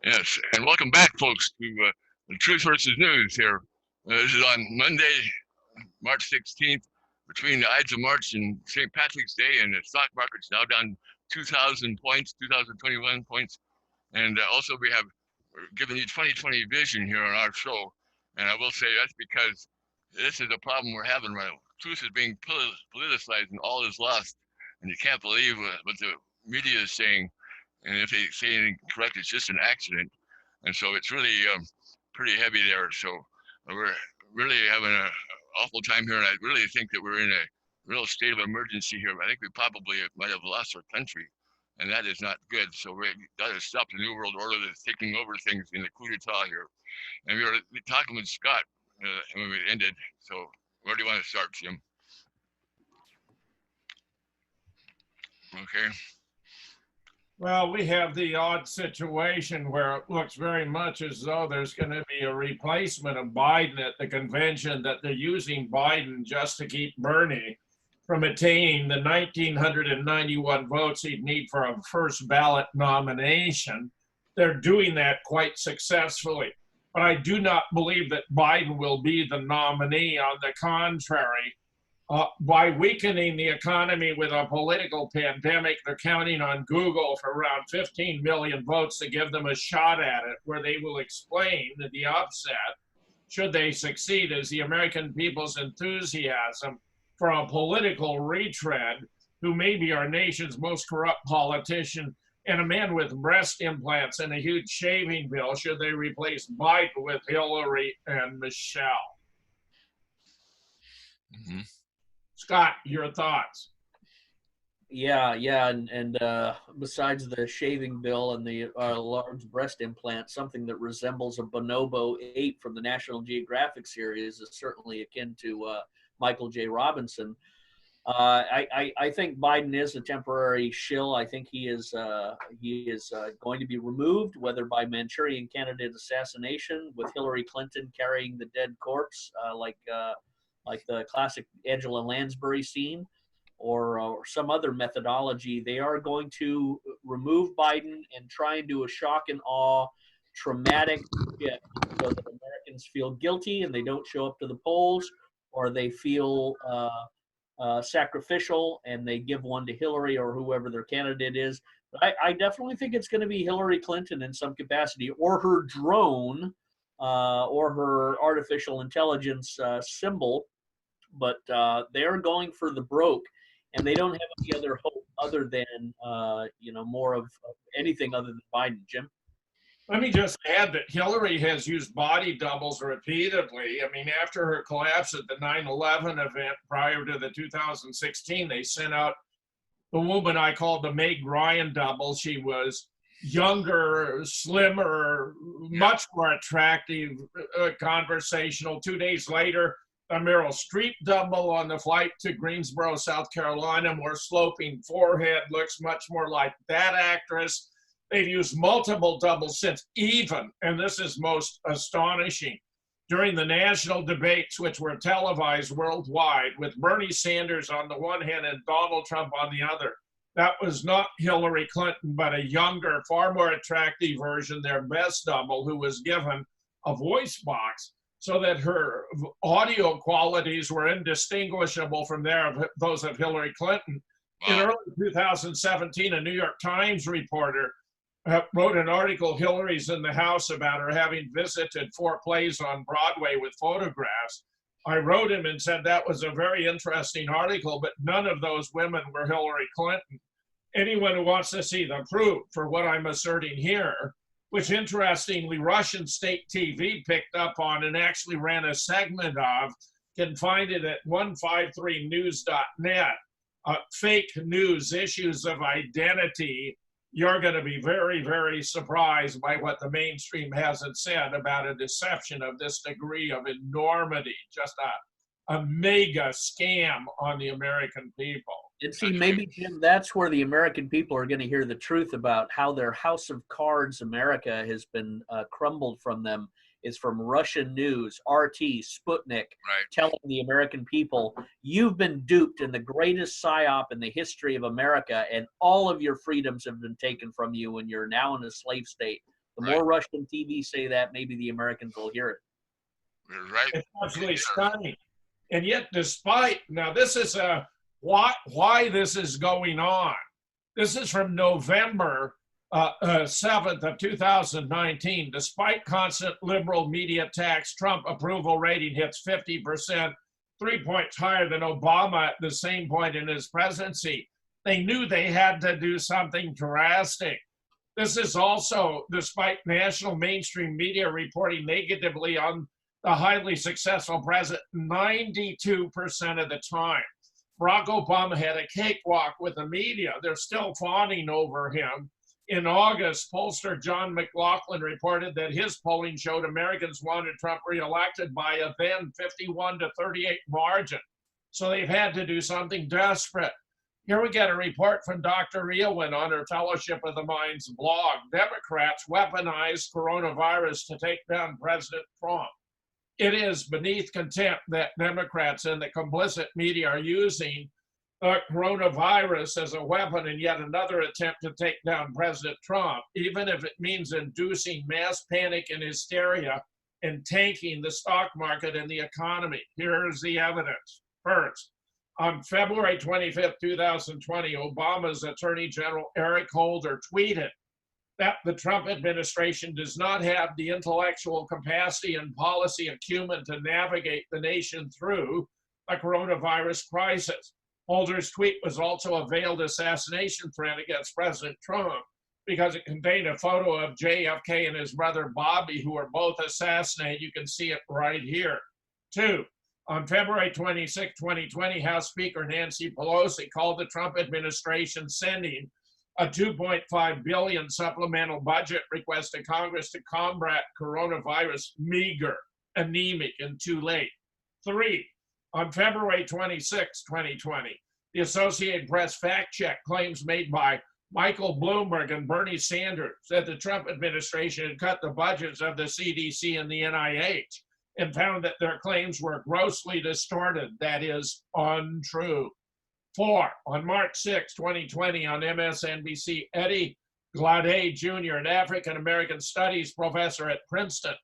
Yes, and welcome back, folks, to the Truth versus News here. This is on Monday, March 16th, between the Ides of March and St. Patrick's Day, and the stock market's now down 2,000 points, 2,021 points. And also, we're giving you 2020 vision here on our show. And I will say that's because this is a problem we're having right now. Truth is being politicized, and all is lost. And you can't believe what the media is saying. And if they say anything correct, it's just an accident. And so it's really pretty heavy there. So we're really having an awful time here, and I really think that we're in a real state of emergency here. I think we probably might have lost our country, and that is not good. So we got to stop the New World Order that's taking over things in the coup d'etat here. And we were talking with Scott when we ended. So where do you want to start, Jim? Okay. Well, we have the odd situation where it looks very much as though there's going to be a replacement of Biden at the convention, that they're using Biden just to keep Bernie from attaining the 1,991 votes he'd need for a first ballot nomination. They're doing that quite successfully. But I do not believe that Biden will be the nominee. On the contrary, by weakening the economy with a political pandemic, they're counting on Google for around 15 million votes to give them a shot at it, where they will explain that the upset, should they succeed, is the American people's enthusiasm for a political retread who may be our nation's most corrupt politician, and a man with breast implants and a huge shaving bill, should they replace Biden with Hillary and Michelle. Mm-hmm. Scott, your thoughts? Yeah, and besides the shaving bill and the large breast implant, something that resembles a bonobo ape from the National Geographic series is certainly akin to Michael J. Robinson. I think Biden is a temporary shill. I think he is going to be removed, whether by Manchurian candidate assassination, with Hillary Clinton carrying the dead corpse, like the classic Angela Lansbury scene, or some other methodology. They are going to remove Biden and try and do a shock and awe traumatic shift so that Americans feel guilty and they don't show up to the polls, or they feel sacrificial and they give one to Hillary or whoever their candidate is. But I definitely think it's going to be Hillary Clinton in some capacity, or her drone, or her artificial intelligence symbol. But they're going for the broke, and they don't have any other hope other than more of anything other than Biden. Jim? Let me just add that Hillary has used body doubles repeatedly. I mean, after her collapse at the 9/11 event prior to the 2016, they sent out the woman I called the Meg Ryan double. She was younger, slimmer, much more attractive, conversational. 2 days later, a Meryl Streep double on the flight to Greensboro, South Carolina, more sloping forehead, looks much more like that actress. They've used multiple doubles since, even, and this is most astonishing, during the national debates, which were televised worldwide, with Bernie Sanders on the one hand and Donald Trump on the other. That was not Hillary Clinton, but a younger, far more attractive version, their best double, who was given a voice box, so that her audio qualities were indistinguishable from those of Hillary Clinton. In early 2017, a New York Times reporter wrote an article, Hillary's in the House, about her having visited 4 plays on Broadway with photographs. I wrote him and said that was a very interesting article, but none of those women were Hillary Clinton. Anyone who wants to see the proof for what I'm asserting here, which interestingly Russian state TV picked up on and actually ran a segment of, can find it at 153news.net. Fake news, issues of identity. You're going to be very, very surprised by what the mainstream hasn't said about a deception of this degree of enormity, just a mega scam on the American people. And see, maybe, Jim, that's where the American people are going to hear the truth about how their house of cards America has been crumbled from them. is from Russian news, RT, Sputnik, Right. telling the American people, you've been duped in the greatest psyop in the history of America, and all of your freedoms have been taken from you, and you're now in a slave state. The more Russian TV say that, maybe the Americans will hear it. You're right. It's absolutely stunning. And yet, despite, now this is why this is going on. This is from November 7th of 2019. Despite constant liberal media attacks, Trump approval rating hits 50%, 3 points higher than Obama at the same point in his presidency. They knew they had to do something drastic. This is also despite national mainstream media reporting negatively on the highly successful president 92% of the time. Barack Obama had a cakewalk with the media. They're still fawning over him. In August, pollster John McLaughlin reported that his polling showed Americans wanted Trump reelected by a then 51-38 margin. So they've had to do something desperate. Here we get a report from Dr. Eowyn on her Fellowship of the Mind's blog. Democrats weaponized coronavirus to take down President Trump. It is beneath contempt that Democrats and the complicit media are using coronavirus as a weapon in yet another attempt to take down President Trump, even if it means inducing mass panic and hysteria and tanking the stock market and the economy. Here's the evidence. First, on February 25th, 2020, Obama's Attorney General Eric Holder tweeted that the Trump administration does not have the intellectual capacity and policy acumen to navigate the nation through the coronavirus crisis. Holder's tweet was also a veiled assassination threat against President Trump because it contained a photo of JFK and his brother Bobby, who were both assassinated. You can see it right here. 2, on February 26, 2020, House Speaker Nancy Pelosi called the Trump administration sending a $2.5 billion supplemental budget request to Congress to combat coronavirus meager, anemic, and too late. 3, on February 26, 2020, the Associated Press fact-check claims made by Michael Bloomberg and Bernie Sanders that the Trump administration had cut the budgets of the CDC and the NIH and found that their claims were grossly distorted, that is, untrue. 4, on March 6, 2020, on MSNBC, Eddie Glaudet Jr., an African-American studies professor at Princeton,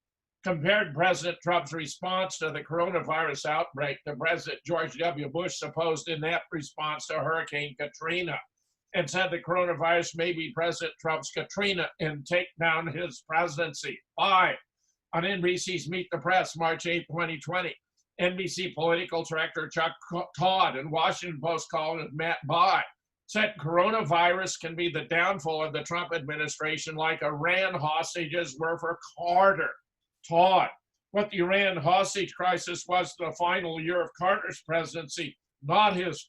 compared President Trump's response to the coronavirus outbreak to President George W. Bush's supposed inept response to Hurricane Katrina, and said the coronavirus may be President Trump's Katrina and take down his presidency. 5, on NBC's Meet the Press, March 8, 2020, NBC political director Chuck Todd and Washington Post columnist Matt Bai said coronavirus can be the downfall of the Trump administration like Iran hostages were for Carter. Todd, what the Iran hostage crisis was the final year of Carter's presidency, not his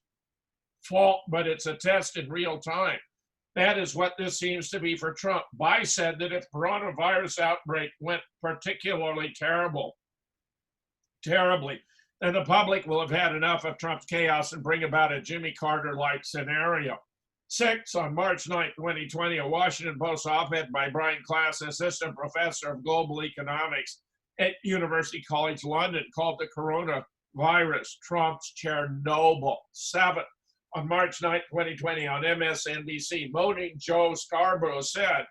fault, but it's a test in real time. That is what this seems to be for Trump. Bai said that if coronavirus outbreak went particularly terribly, then the public will have had enough of Trump's chaos and bring about a Jimmy Carter-like scenario. 6, on March 9, 2020, a Washington Post op-ed by Brian Klaas, assistant professor of global economics at University College London, called the coronavirus Trump's Chernobyl. 7, on March 9, 2020, on MSNBC, Moaning Joe Scarborough said,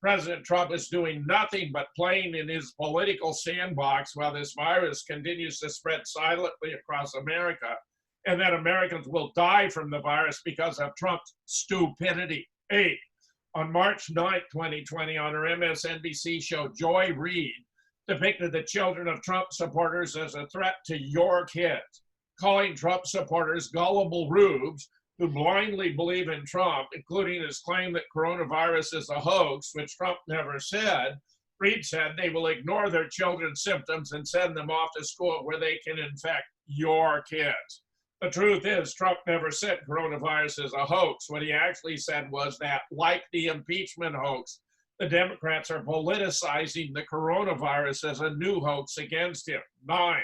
President Trump is doing nothing but playing in his political sandbox while this virus continues to spread silently across America, and that Americans will die from the virus because of Trump's stupidity. 8, on March 9, 2020, on her MSNBC show, Joy Reid depicted the children of Trump supporters as a threat to your kids, calling Trump supporters gullible rubes who blindly believe in Trump, including his claim that coronavirus is a hoax, which Trump never said. Reid said they will ignore their children's symptoms and send them off to school where they can infect your kids. The truth is, Trump never said coronavirus is a hoax. What he actually said was that, like the impeachment hoax, the Democrats are politicizing the coronavirus as a new hoax against him. 9,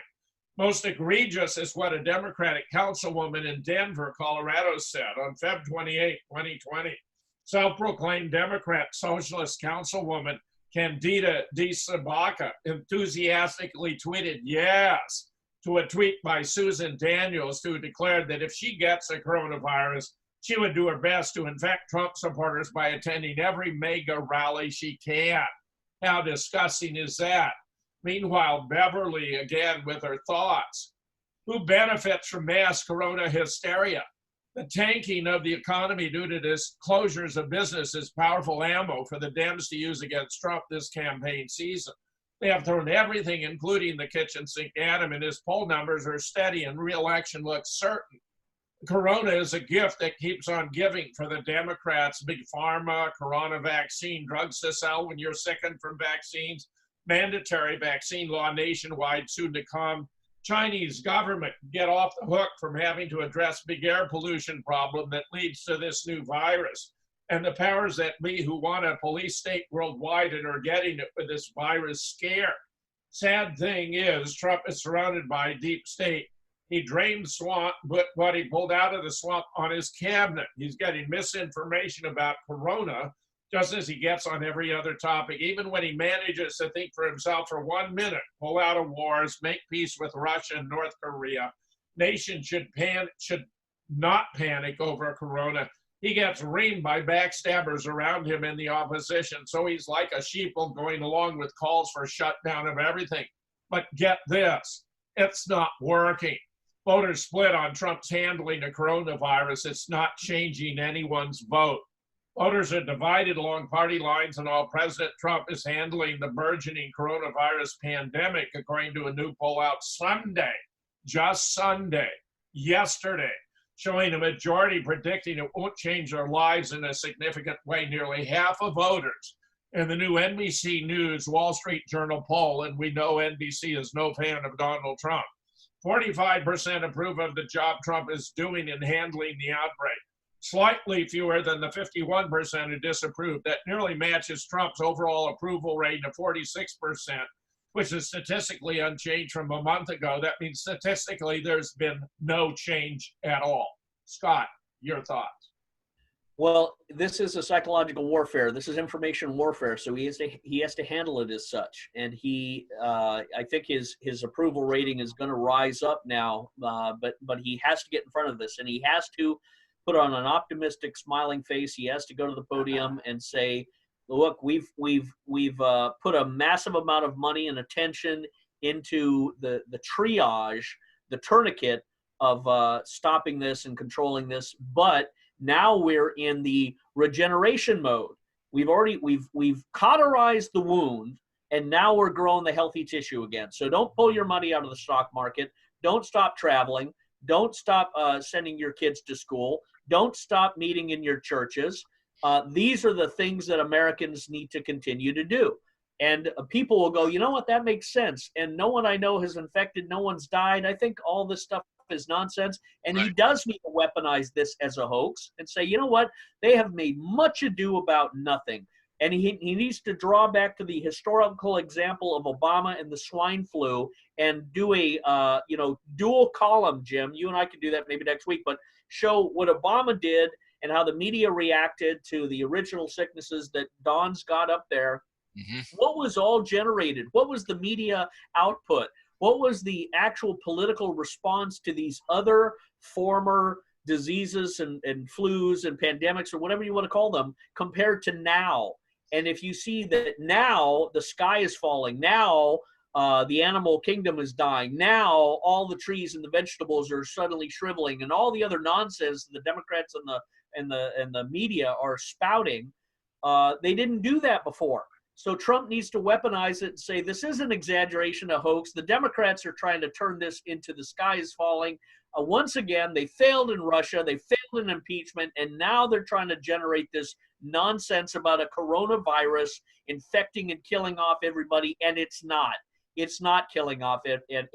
most egregious is what a Democratic councilwoman in Denver, Colorado said on Feb 28, 2020. Self-proclaimed Democrat socialist councilwoman Candida de Sabaca enthusiastically tweeted yes to a tweet by Susan Daniels, who declared that if she gets a coronavirus, she would do her best to infect Trump supporters by attending every mega rally she can. How disgusting is that? Meanwhile, Beverly, again, with her thoughts. Who benefits from mass corona hysteria? The tanking of the economy due to this closures of business is powerful ammo for the Dems to use against Trump this campaign season. They have thrown everything, including the kitchen sink, at him, and his poll numbers are steady and re-election looks certain. Corona is a gift that keeps on giving for the Democrats. Big pharma, corona vaccine, drugs to sell when you're sickened from vaccines, mandatory vaccine law nationwide soon to come. Chinese government get off the hook from having to address big air pollution problem that leads to this new virus. And the powers that be who want a police state worldwide and are getting it with this virus scare. Sad thing is, Trump is surrounded by deep state. He drained swamp, but what he pulled out of the swamp on his cabinet. He's getting misinformation about corona, just as he gets on every other topic. Even when he manages to think for himself for 1 minute, pull out of wars, make peace with Russia and North Korea, nations should not panic over corona. He gets reamed by backstabbers around him in the opposition. So he's like a sheeple going along with calls for shutdown of everything. But get this, it's not working. Voters split on Trump's handling of coronavirus. It's not changing anyone's vote. Voters are divided along party lines on how President Trump is handling the burgeoning coronavirus pandemic, according to a new poll out Sunday, just Sunday, yesterday, showing a majority predicting it won't change their lives in a significant way. Nearly half of voters in the new NBC News Wall Street Journal poll, and we know NBC is no fan of Donald Trump, 45% approve of the job Trump is doing in handling the outbreak. Slightly fewer than the 51% who disapprove. That nearly matches Trump's overall approval rate of 46%, which is statistically unchanged from a month ago. That means statistically there's been no change at all. Scott, your thoughts? Well, this is a psychological warfare. This is information warfare. So he has to handle it as such. And I think his approval rating is going to rise up now. But he has to get in front of this, and he has to put on an optimistic, smiling face. He has to go to the podium and say, "Look, we've put a massive amount of money and attention into the triage, the tourniquet of stopping this and controlling this, but now we're in the regeneration mode. We've cauterized the wound, and now we're growing the healthy tissue again. So don't pull your money out of the stock market. Don't stop traveling. Don't stop sending your kids to school. Don't stop meeting in your churches. These are the things that Americans need to continue to do." And people will go, "You know what, that makes sense. And no one I know has infected, no one's died. I think all this stuff is nonsense." And he does need to weaponize this as a hoax and say, "You know what, they have made much ado about nothing." And he needs to draw back to the historical example of Obama and the swine flu and do a dual column, Jim. You and I could do that maybe next week, but show what Obama did and how the media reacted to the original sicknesses that Don's got up there. Mm-hmm. What was all generated? What was the media output? What was the actual political response to these other former diseases and flus and pandemics or whatever you want to call them compared to now? And if you see that now the sky is falling, now the animal kingdom is dying, now all the trees and the vegetables are suddenly shriveling, and all the other nonsense the Democrats and the media are spouting, they didn't do that before. So Trump needs to weaponize it and say, this is an exaggeration, a hoax. The Democrats are trying to turn this into the sky is falling. Once again, they failed in Russia. They failed in impeachment. And now they're trying to generate this nonsense about a coronavirus infecting and killing off everybody. And it's not. It's not killing off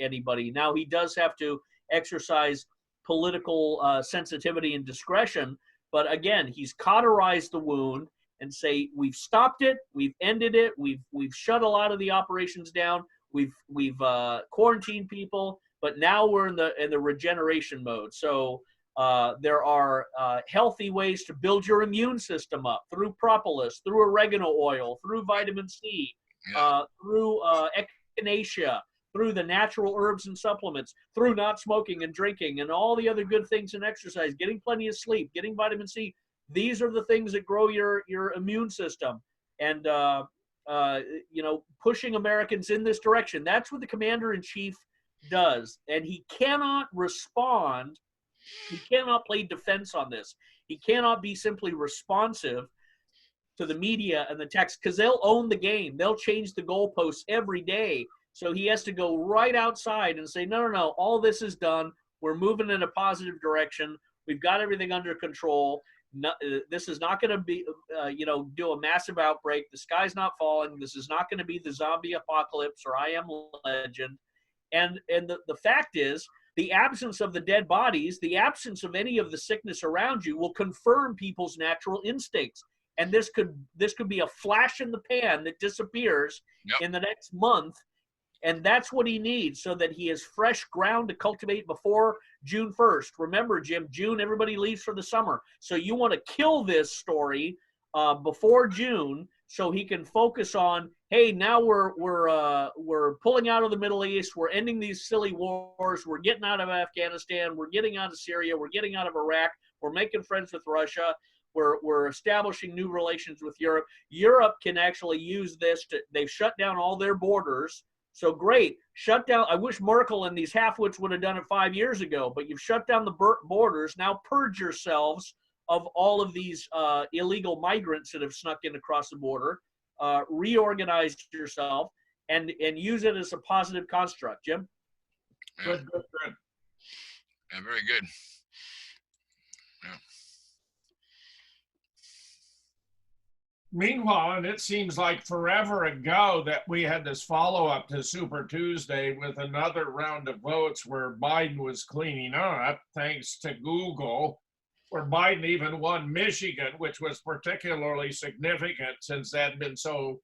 anybody. Now, he does have to exercise political sensitivity and discretion. But again, he's cauterized the wound and say, we've stopped it, we've ended it, we've shut a lot of the operations down, we've quarantined people, but now we're in the regeneration mode. So There are healthy ways to build your immune system up through propolis, through oregano oil, through vitamin C, through echinacea, through the natural herbs and supplements, through not smoking and drinking and all the other good things and exercise, getting plenty of sleep, getting vitamin C. These are the things that grow your immune system. And, pushing Americans in this direction. That's what the commander-in-chief does. And he cannot respond. He cannot play defense on this. He cannot be simply responsive to the media and the text, because they'll own the game. They'll change the goalposts every day. So he has to go right outside and say, no, all this is done. We're moving in a positive direction. We've got everything under control. No, this is not going to be, do a massive outbreak. The sky's not falling. This is not going to be the zombie apocalypse or I Am Legend. And the fact is, the absence of the dead bodies, the absence of any of the sickness around you will confirm people's natural instincts. And this could be a flash in the pan that disappears in the next month. And that's what he needs, so that he has fresh ground to cultivate before June 1st. Remember, Jim, June, everybody leaves for the summer. So you want to kill this story before June, so he can focus on, hey, now we're pulling out of the Middle East. We're ending these silly wars. We're getting out of Afghanistan. We're getting out of Syria. We're getting out of Iraq. We're making friends with Russia. We're establishing new relations with Europe. Europe can actually use this they've shut down all their borders. So great, shut down. I wish Merkel and these halfwits would have done it 5 years ago, but you've shut down the borders. Now purge yourselves of all of these illegal migrants that have snuck in across the border. Reorganize yourself and use it as a positive construct. Jim? Yeah. Good. Yeah, very good. Yeah. Meanwhile, and it seems like forever ago that we had this follow-up to Super Tuesday with another round of votes where Biden was cleaning up, thanks to Google, where Biden even won Michigan, which was particularly significant since that had been so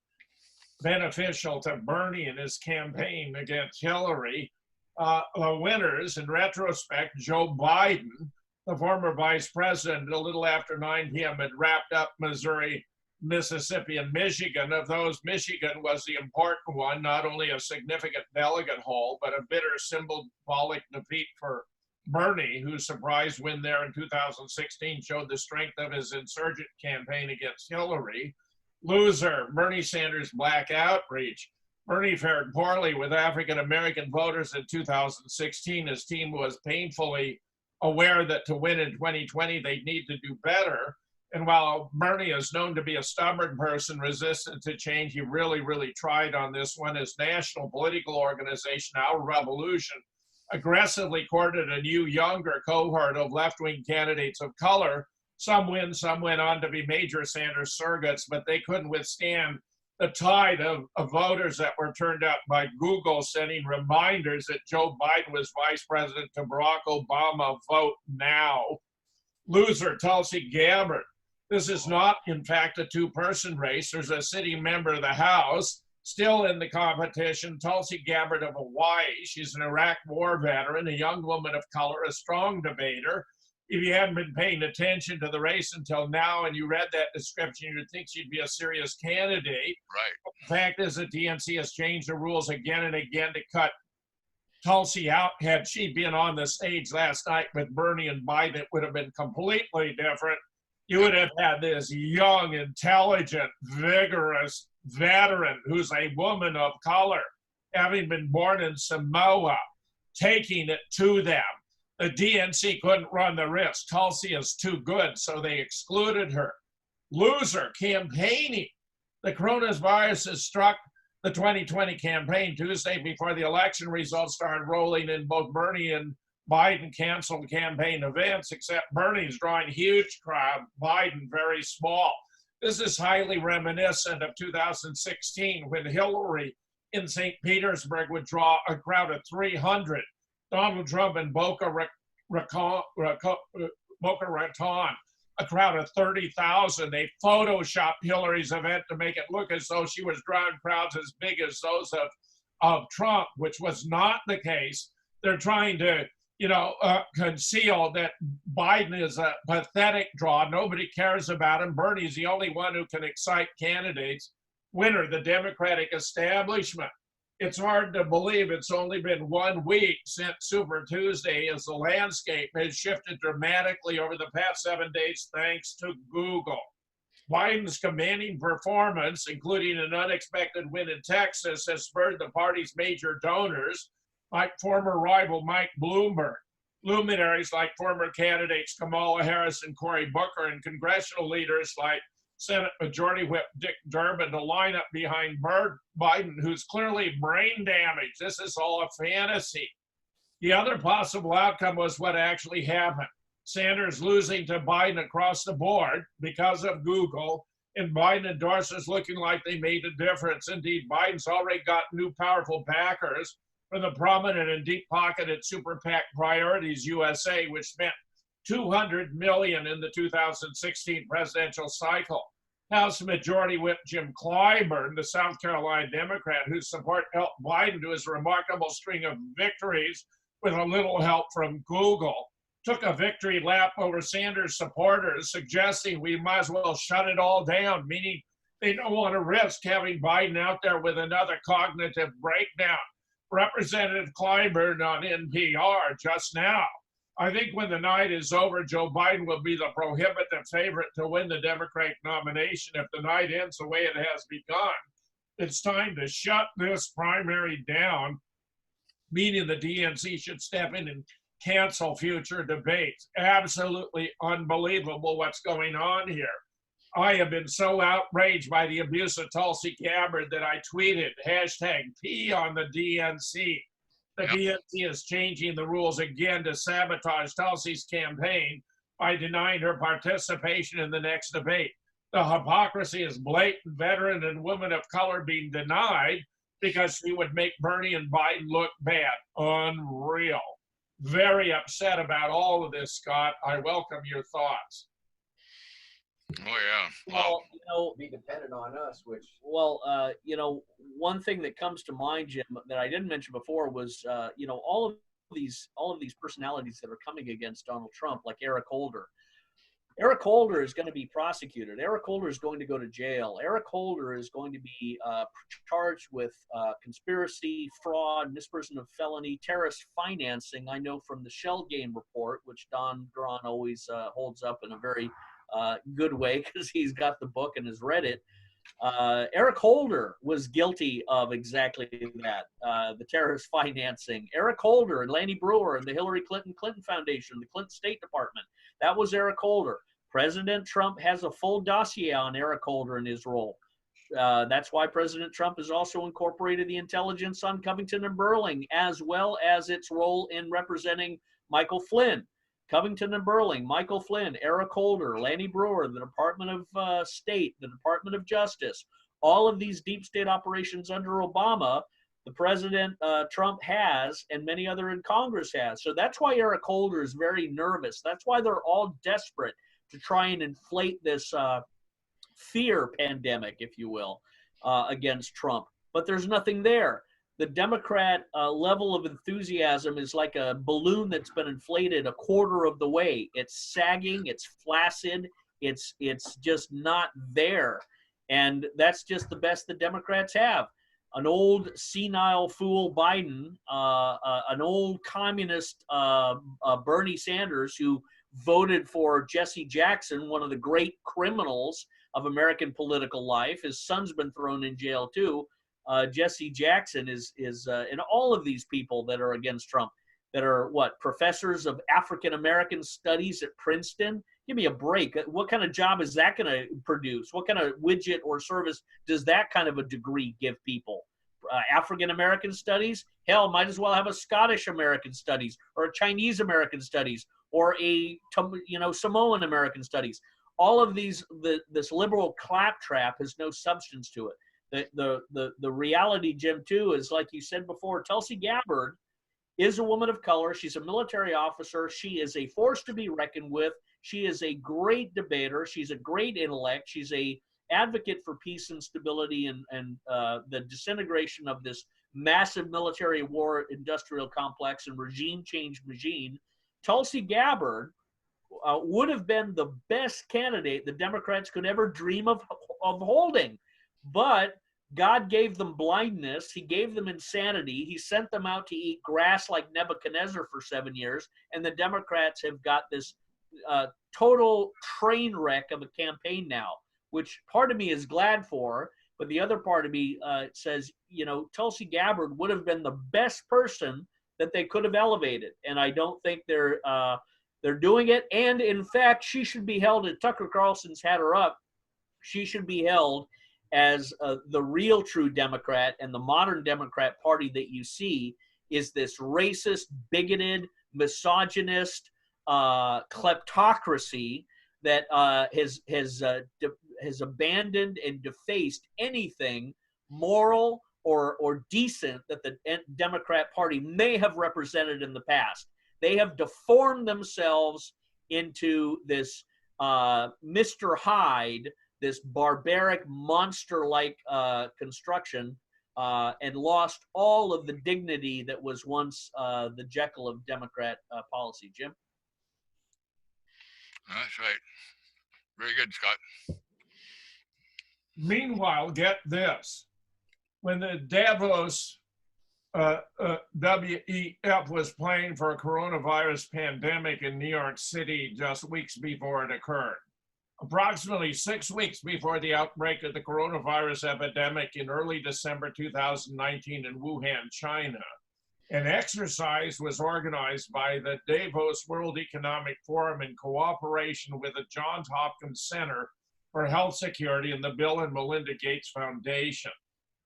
beneficial to Bernie in his campaign against Hillary. The winners, in retrospect, Joe Biden, the former vice president, a little after 9 p.m. had wrapped up Missouri, Mississippi, and Michigan. Of those, Michigan was the important one, not only a significant delegate haul, but a bitter symbolic defeat for Bernie, whose surprise win there in 2016 showed the strength of his insurgent campaign against Hillary. Loser, Bernie Sanders' black outreach. Bernie fared poorly with African-American voters in 2016. His team was painfully aware that to win in 2020, they'd need to do better. And while Bernie is known to be a stubborn person, resistant to change, he really, really tried on this one. His national political organization, Our Revolution, aggressively courted a new, younger cohort of left-wing candidates of color. Some went on to be major Sanders surrogates, but they couldn't withstand the tide of voters that were turned out by Google, sending reminders that Joe Biden was vice president to Barack Obama, vote now. Loser, Tulsi Gabbard. This is not, in fact, a two-person race. There's a sitting member of the House still in the competition, Tulsi Gabbard of Hawaii. She's an Iraq war veteran, a young woman of color, a strong debater. If you hadn't been paying attention to the race until now and you read that description, you'd think she'd be a serious candidate. Right. The fact is that DNC has changed the rules again and again to cut Tulsi out. Had she been on the stage last night with Bernie and Biden, it would have been completely different. You would have had this young, intelligent, vigorous veteran who's a woman of color, having been born in Samoa, taking it to them. The DNC couldn't run the risk. Tulsi is too good, so they excluded her. Loser, campaigning. The coronavirus has struck the 2020 campaign Tuesday before the election results started rolling in. Both Bernie and Biden canceled campaign events, except Bernie's drawing huge crowd, Biden very small. This is highly reminiscent of 2016 when Hillary in St. Petersburg would draw a crowd of 300. Donald Trump in Boca Raton, a crowd of 30,000. They photoshopped Hillary's event to make it look as though she was drawing crowds as big as those of Trump, which was not the case. They're trying to conceal that Biden is a pathetic draw. Nobody cares about him. Bernie's the only one who can excite candidates. Winner, the Democratic establishment. It's hard to believe it's only been 1 week since Super Tuesday, as the landscape has shifted dramatically over the past 7 days thanks to Google. Biden's commanding performance, including an unexpected win in Texas, has spurred the party's major donors, like former rival Mike Bloomberg, luminaries like former candidates Kamala Harris and Cory Booker, and congressional leaders like Senate Majority Whip Dick Durbin to line up behind Biden, who's clearly brain damaged. This is all a fantasy. The other possible outcome was what actually happened. Sanders losing to Biden across the board because of Google, and Biden endorsers looking like they made a difference. Indeed, Biden's already got new powerful backers from the prominent and deep-pocketed super PAC Priorities USA, which spent $200 million in the 2016 presidential cycle. House Majority Whip Jim Clyburn, the South Carolina Democrat whose support helped Biden to his remarkable string of victories with a little help from Google, took a victory lap over Sanders supporters, suggesting we might as well shut it all down, meaning they don't want to risk having Biden out there with another cognitive breakdown. Representative Clyburn on NPR just now. I think when the night is over, Joe Biden will be the prohibitive favorite to win the Democratic nomination if the night ends the way it has begun. It's time to shut this primary down, meaning the DNC should step in and cancel future debates. Absolutely unbelievable what's going on here. I have been so outraged by the abuse of Tulsi Gabbard that I tweeted #P on the DNC. The DNC is changing the rules again to sabotage Tulsi's campaign by denying her participation in the next debate. The hypocrisy is blatant. Veteran and women of color being denied because she would make Bernie and Biden look bad. Unreal. Very upset about all of this, Scott. I welcome your thoughts. Oh yeah. Well, Be dependent on us, which one thing that comes to mind, Jim, that I didn't mention before was, all of these personalities that are coming against Donald Trump, like Eric Holder. Eric Holder is going to be prosecuted. Eric Holder is going to go to jail. Eric Holder is going to be charged with conspiracy, fraud, misprision of felony, terrorist financing. I know from the Shell Game report, which Don Gron always holds up in a very good way because he's got the book and has read it. Eric Holder was guilty of exactly that, the terrorist financing. Eric Holder and Lanny Brewer and the Hillary Clinton Foundation, the Clinton State Department. That was Eric Holder. President Trump has a full dossier on Eric Holder and his role. That's why President Trump has also incorporated the intelligence on Covington and Burling, as well as its role in representing Michael Flynn. Covington and Burling, Michael Flynn, Eric Holder, Lanny Brewer, the Department of State, the Department of Justice, all of these deep state operations under Obama, the President Trump has, and many other in Congress has. So that's why Eric Holder is very nervous. That's why they're all desperate to try and inflate this fear pandemic, if you will, against Trump. But there's nothing there. The Democrat level of enthusiasm is like a balloon that's been inflated a quarter of the way. It's sagging, it's flaccid, it's just not there. And that's just the best the Democrats have. An old senile fool Biden, an old communist Bernie Sanders who voted for Jesse Jackson, one of the great criminals of American political life. His son's been thrown in jail too. Jesse Jackson is and all of these people that are against Trump, that are professors of African American studies at Princeton. Give me a break. What kind of job is that going to produce? What kind of widget or service does that kind of a degree give people? African American studies? Hell, might as well have a Scottish American studies or a Chinese American studies or a Samoan American studies. All of these, this liberal claptrap has no substance to it. The reality, Jim, too, is like you said before, Tulsi Gabbard is a woman of color. She's a military officer. She is a force to be reckoned with. She is a great debater. She's a great intellect. She's a advocate for peace and stability and the disintegration of this massive military war industrial complex and regime change machine, Tulsi Gabbard would have been the best candidate the Democrats could ever dream of holding. But God gave them blindness. He gave them insanity. He sent them out to eat grass like Nebuchadnezzar for 7 years. And the Democrats have got this total train wreck of a campaign now, which part of me is glad for. But the other part of me says, you know, Tulsi Gabbard would have been the best person that they could have elevated. And I don't think they're doing it. And in fact, she should be held, and Tucker Carlson's had her up, she should be held as the real true Democrat. And the modern Democrat Party that you see is this racist, bigoted, misogynist kleptocracy that has abandoned and defaced anything moral or decent that the Democrat Party may have represented in the past. They have deformed themselves into this Mr. Hyde, this barbaric monster-like construction, and lost all of the dignity that was once the Jekyll of Democrat policy. Jim? That's right. Very good, Scott. Meanwhile, get this. When the Davos WEF was playing for a coronavirus pandemic in New York City just weeks before it occurred, approximately 6 weeks before the outbreak of the coronavirus epidemic in early December 2019 in Wuhan, China, an exercise was organized by the Davos World Economic Forum in cooperation with the Johns Hopkins Center for Health Security and the Bill and Melinda Gates Foundation.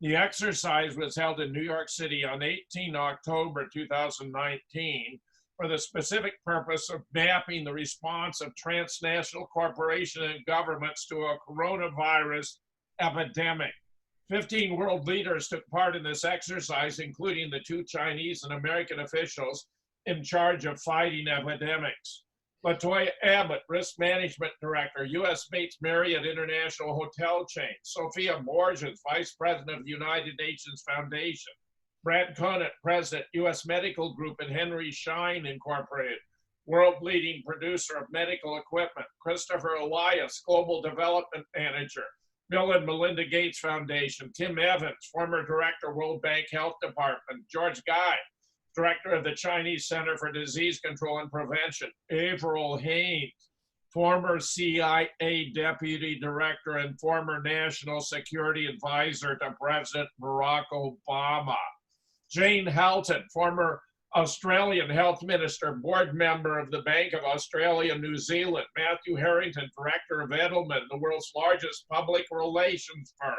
The exercise was held in New York City on 18 October 2019 for the specific purpose of mapping the response of transnational corporations and governments to a coronavirus epidemic. 15 world leaders took part in this exercise, including the 2 Chinese and American officials in charge of fighting epidemics. Latoya Abbott, Risk Management Director, U.S.-based Marriott International Hotel Chain. Sophia Borges, Vice President of the United Nations Foundation. Brad Conant, President, U.S. Medical Group and Henry Schein Incorporated, world-leading producer of medical equipment. Christopher Elias, Global Development Manager. Bill and Melinda Gates Foundation. Tim Evans, former Director, World Bank Health Department. George Guy, Director of the Chinese Center for Disease Control and Prevention. Avril Haines, former CIA Deputy Director and former National Security Advisor to President Barack Obama. Jane Halton, former Australian Health Minister, board member of the Bank of Australia and New Zealand. Matthew Harrington, Director of Edelman, the world's largest public relations firm.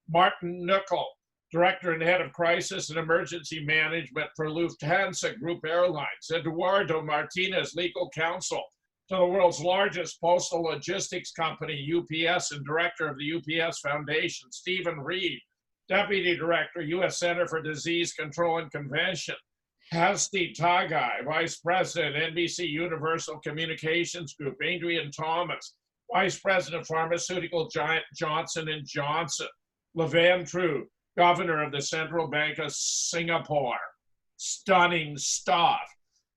Martin Nickel, Director and Head of Crisis and Emergency Management for Lufthansa Group Airlines. Eduardo Martinez, Legal Counsel to the world's largest postal logistics company, UPS, and Director of the UPS Foundation. Stephen Reed, Deputy Director, U.S. Center for Disease Control and Prevention. Hasti Tagai, Vice President, NBC Universal Communications Group. Adrian Thomas, Vice President of pharmaceutical giant Johnson & Johnson. Levan True, Governor of the Central Bank of Singapore. Stunning stuff.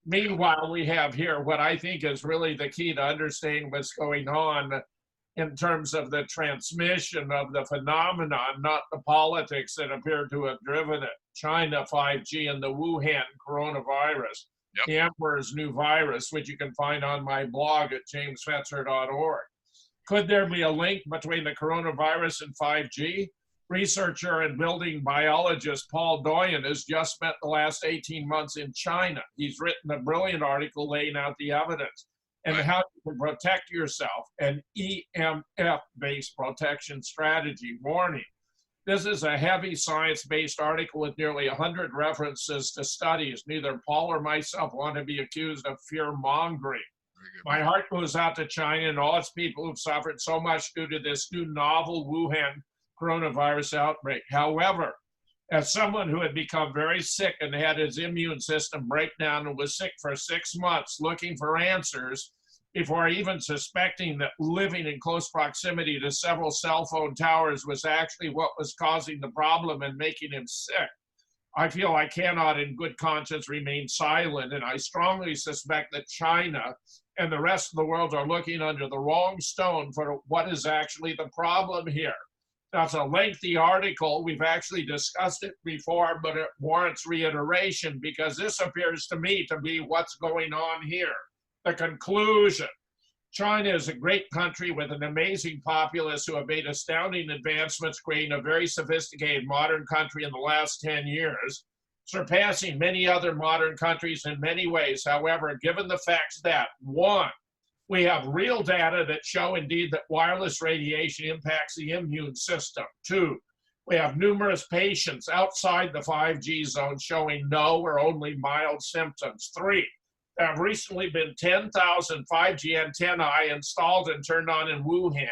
Meanwhile, we have here what I think is really the key to understanding what's going on in terms of the transmission of the phenomenon, not the politics that appear to have driven it. China 5G and the Wuhan coronavirus, the Emperor's new virus, which you can find on my blog at jamesfetzer.org. Could there be a link between the coronavirus and 5G? Researcher and building biologist Paul Doyen has just spent the last 18 months in China. He's written a brilliant article laying out the evidence and how you can protect yourself, an EMF-based protection strategy. Warning, this is a heavy science-based article with nearly 100 references to studies. Neither Paul or myself want to be accused of fear-mongering. My heart goes out to China and all its people who've suffered so much due to this new novel Wuhan coronavirus outbreak. However, as someone who had become very sick and had his immune system break down and was sick for 6 months looking for answers before even suspecting that living in close proximity to several cell phone towers was actually what was causing the problem and making him sick, I feel I cannot in good conscience remain silent, and I strongly suspect that China and the rest of the world are looking under the wrong stone for what is actually the problem here. That's a lengthy article. We've actually discussed it before, but it warrants reiteration because this appears to me to be what's going on here. The conclusion. China is a great country with an amazing populace who have made astounding advancements, creating a very sophisticated modern country in the last 10 years, surpassing many other modern countries in many ways. However, given the facts that, one, we have real data that show indeed that wireless radiation impacts the immune system. Two, we have numerous patients outside the 5G zone showing no or only mild symptoms. Three, there have recently been 10,000 5G antennae installed and turned on in Wuhan,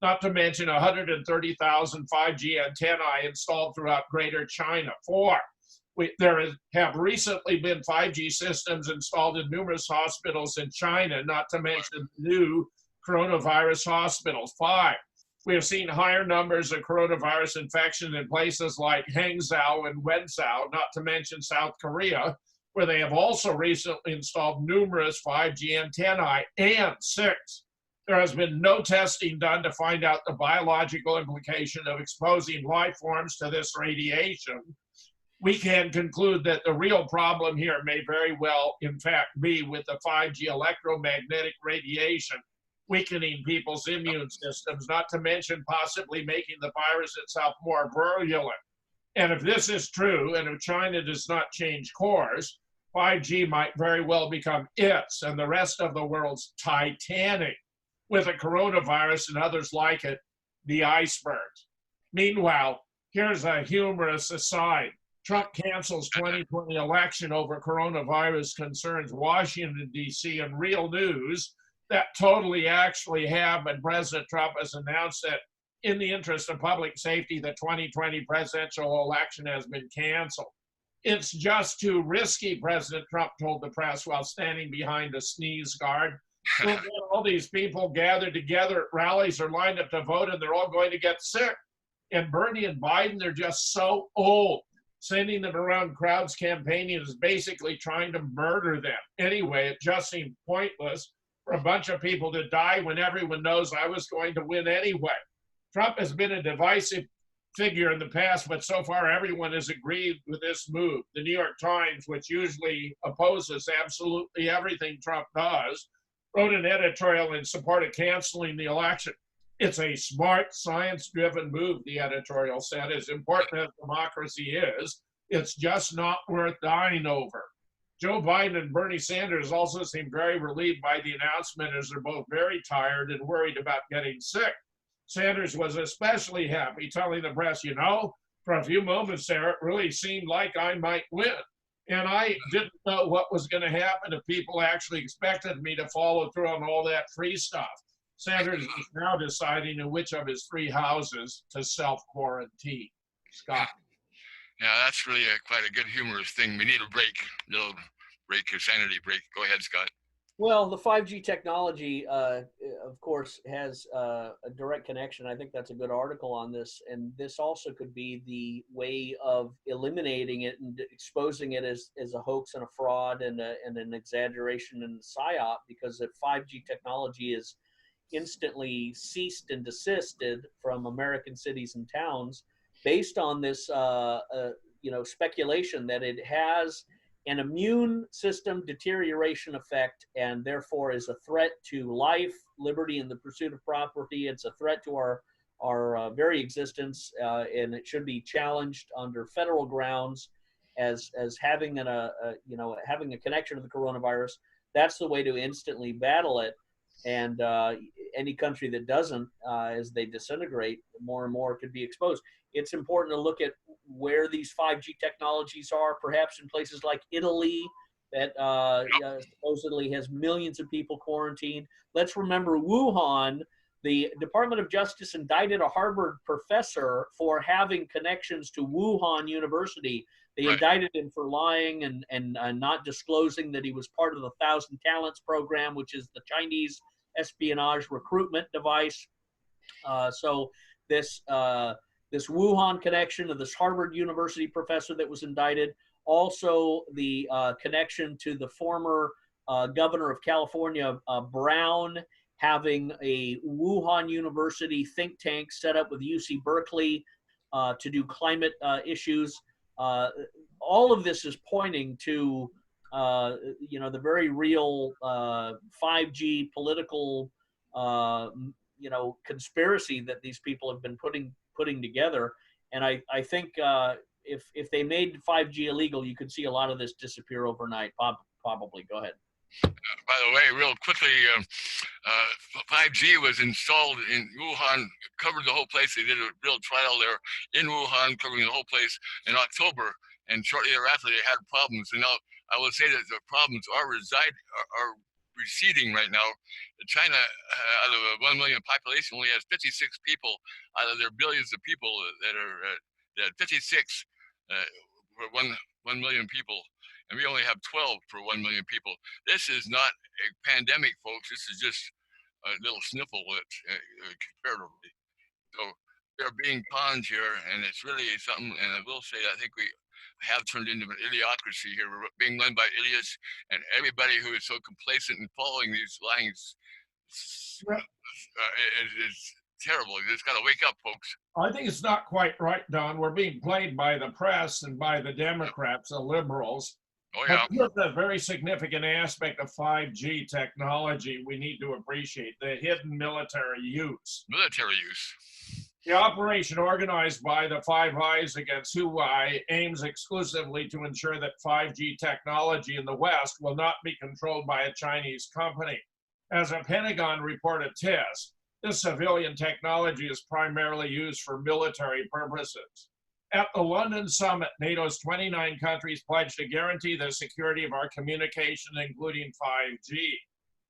not to mention 130,000 5G antennae installed throughout Greater China. Four, there have recently been 5G systems installed in numerous hospitals in China, not to mention new coronavirus hospitals. Five, we have seen higher numbers of coronavirus infections in places like Hangzhou and Wenzhou, not to mention South Korea, where they have also recently installed numerous 5G antennae. And six, there has been no testing done to find out the biological implication of exposing life forms to this radiation. We can conclude that the real problem here may very well, in fact, be with the 5G electromagnetic radiation weakening people's immune systems, not to mention possibly making the virus itself more virulent. And if this is true, and if China does not change course, 5G might very well become its and the rest of the world's Titanic, with the coronavirus and others like it, the icebergs. Meanwhile, here's a humorous aside. Trump cancels 2020 election over coronavirus concerns Washington, D.C. and real news that totally actually happened. President Trump has announced that in the interest of public safety, the 2020 presidential election has been canceled. It's just too risky, President Trump told the press while standing behind a sneeze guard. All these people gathered together at rallies are lined up to vote, and they're all going to get sick. And Bernie and Biden, they're just so old. Sending them around crowds campaigning is basically trying to murder them. Anyway, it just seemed pointless for a bunch of people to die when everyone knows I was going to win anyway. Trump has been a divisive figure in the past, but so far everyone has agreed with this move. The New York Times, which usually opposes absolutely everything Trump does, wrote an editorial in support of canceling the election. It's a smart, science-driven move, the editorial said. As important as democracy is, it's just not worth dying over. Joe Biden and Bernie Sanders also seem very relieved by the announcement, as they're both very tired and worried about getting sick. Sanders was especially happy, telling the press, you know, for a few moments there, it really seemed like I might win. And I didn't know what was going to happen if people actually expected me to follow through on all that free stuff. Sanders is now deciding in which of his 3 houses to self-quarantine. Scott. Yeah, that's really quite a good humorous thing. We need a break, little break, a sanity break. Go ahead, Scott. Well, the 5G technology, of course, has a direct connection. I think that's a good article on this. And this also could be the way of eliminating it and exposing it as a hoax and a fraud and an exaggeration and a psyop, because if 5G technology is instantly ceased and desisted from American cities and towns based on this, speculation that it has an immune system deterioration effect and therefore is a threat to life, liberty, and the pursuit of property. It's a threat to our very existence, and it should be challenged under federal grounds as having having a connection to the coronavirus. That's the way to instantly battle it. And any country that doesn't, as they disintegrate, more and more could be exposed. It's important to look at where these 5G technologies are, perhaps in places like Italy that supposedly has millions of people quarantined. Let's remember Wuhan. The Department of Justice indicted a Harvard professor for having connections to Wuhan University. They indicted him for lying and not disclosing that he was part of the 1,000 Talents program, which is the Chinese espionage recruitment device. So this this Wuhan connection of this Harvard University professor that was indicted, also the connection to the former governor of California, Brown, having a Wuhan University think tank set up with UC Berkeley to do climate issues. All of this is pointing to the very real 5G political conspiracy that these people have been putting together. And I think if they made 5G illegal, you could see a lot of this disappear overnight. Probably. Go ahead. By the way, real quickly, 5G was installed in Wuhan, covered the whole place. They did a real trial there in Wuhan, covering the whole place in October. And shortly thereafter, they had problems. And now I will say that the problems are receding right now. China, out of a 1 million population, only has 56 people out of their billions of people that are 56 for 1 million people. And we only have 12 for 1 million people. This is not a pandemic, folks. This is just a little sniffle comparatively. So they're being conned here, and it's really something. And I will say, I think we have turned into an idiocracy here. We're being led by idiots, and everybody who is so complacent in following these lines is terrible. You just got to wake up, folks. I think it's not quite right, Don. We're being played by the press and by the Democrats, the liberals. Oh, yeah. But here's a very significant aspect of 5G technology we need to appreciate: the hidden military use. Military use. The operation organized by the Five Eyes against Huawei aims exclusively to ensure that 5G technology in the West will not be controlled by a Chinese company. As a Pentagon reported this civilian technology is primarily used for military purposes. At the London summit, NATO's 29 countries pledged to guarantee the security of our communication, including 5G.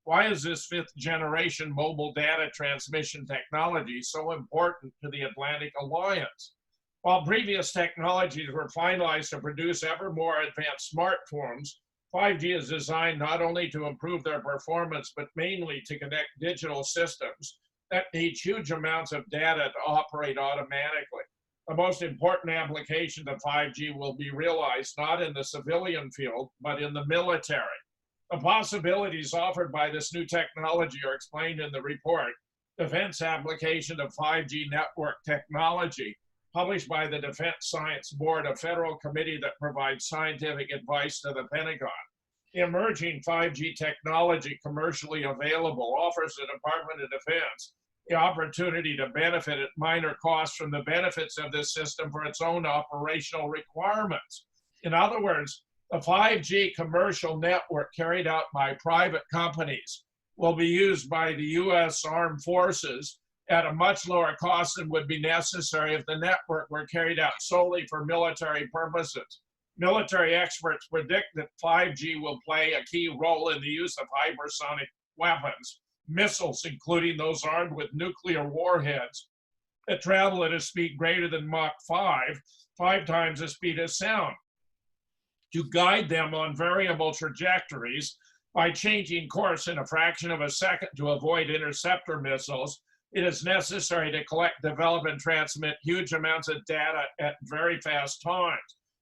Why is this fifth generation mobile data transmission technology so important to the Atlantic Alliance? While previous technologies were finalized to produce ever more advanced smartphones, 5G is designed not only to improve their performance, but mainly to connect digital systems that need huge amounts of data to operate automatically. The most important application of 5G will be realized not in the civilian field, but in the military. The possibilities offered by this new technology are explained in the report, Defense Application of 5G Network Technology, published by the Defense Science Board, a federal committee that provides scientific advice to the Pentagon. The emerging 5G technology commercially available offers the Department of Defense the opportunity to benefit at minor cost from the benefits of this system for its own operational requirements. In other words, the 5G commercial network carried out by private companies will be used by the U.S. Armed Forces at a much lower cost than would be necessary if the network were carried out solely for military purposes. Military experts predict that 5G will play a key role in the use of hypersonic weapons, missiles, including those armed with nuclear warheads, that travel at a speed greater than Mach 5, 5 times the speed of sound, to guide them on variable trajectories by changing course in a fraction of a second to avoid interceptor missiles. It is necessary to collect, develop, and transmit huge amounts of data at very fast times.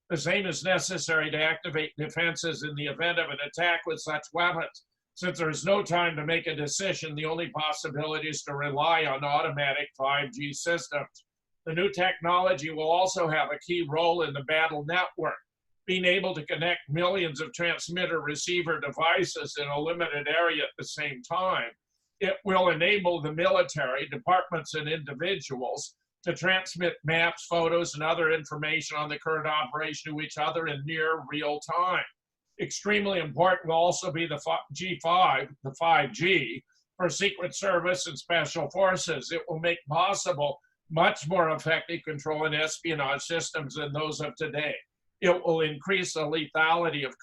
The same is necessary to activate defenses in the event of an attack with such weapons. Since there is no time to make a decision, the only possibility is to rely on automatic 5G systems. The new technology will also have a key role in the battle network, being able to connect millions of transmitter-receiver devices in a limited area at the same time. It will enable the military, departments, and individuals to transmit maps, photos, and other information on the current operation to each other in near real time. Extremely important will also be the G5, the 5G, for Secret Service and Special Forces. It will make possible much more effective control and espionage systems than those of today. It will increase the lethality of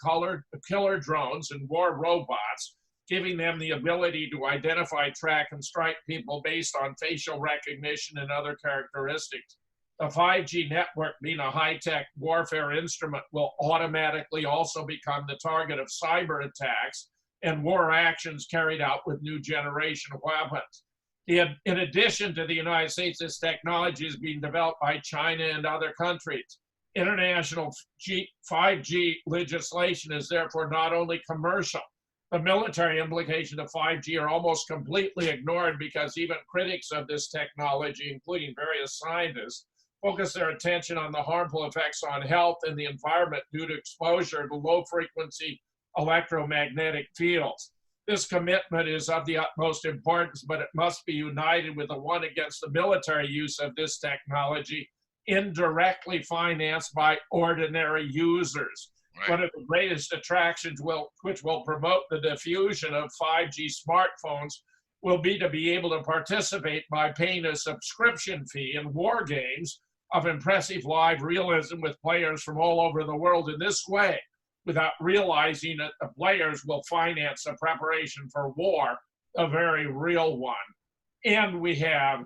killer drones and war robots, giving them the ability to identify, track, and strike people based on facial recognition and other characteristics. The 5G network, being a high-tech warfare instrument, will automatically also become the target of cyber attacks and war actions carried out with new generation weapons. In addition to the United States, this technology is being developed by China and other countries. International 5G legislation is therefore not only commercial. The military implications of 5G are almost completely ignored because even critics of this technology, including various scientists, focus their attention on the harmful effects on health and the environment due to exposure to low-frequency electromagnetic fields. This commitment is of the utmost importance, but it must be united with the one against the military use of this technology, indirectly financed by ordinary users. Right. One of the greatest attractions which will promote the diffusion of 5G smartphones will be to be able to participate by paying a subscription fee in war games of impressive live realism with players from all over the world in this way, without realizing that the players will finance the preparation for war, a very real one. And we have,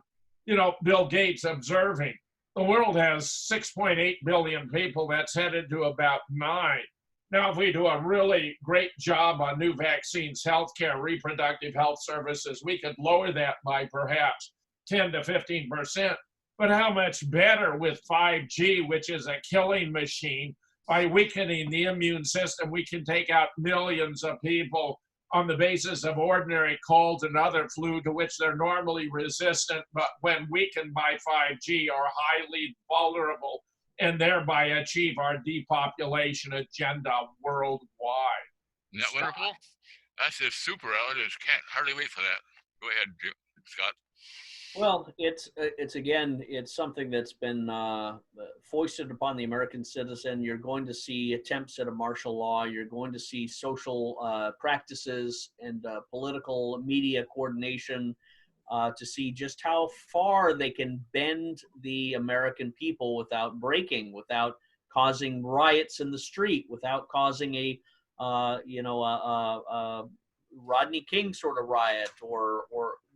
Bill Gates observing the world has 6.8 billion people. That's headed to about 9. Now, if we do a really great job on new vaccines, healthcare, reproductive health services, we could lower that by perhaps 10 to 15%. But how much better with 5G, which is a killing machine? By weakening the immune system, we can take out millions of people on the basis of ordinary colds and other flu to which they're normally resistant, but when weakened by 5G are highly vulnerable and thereby achieve our depopulation agenda worldwide. Isn't that wonderful? That's just super. I just can't hardly wait for that. Go ahead, Scott. Well, it's something that's been foisted upon the American citizen. You're going to see attempts at a martial law. You're going to see social practices and political media coordination to see just how far they can bend the American people without breaking, without causing riots in the street, without causing a Rodney King sort of riot or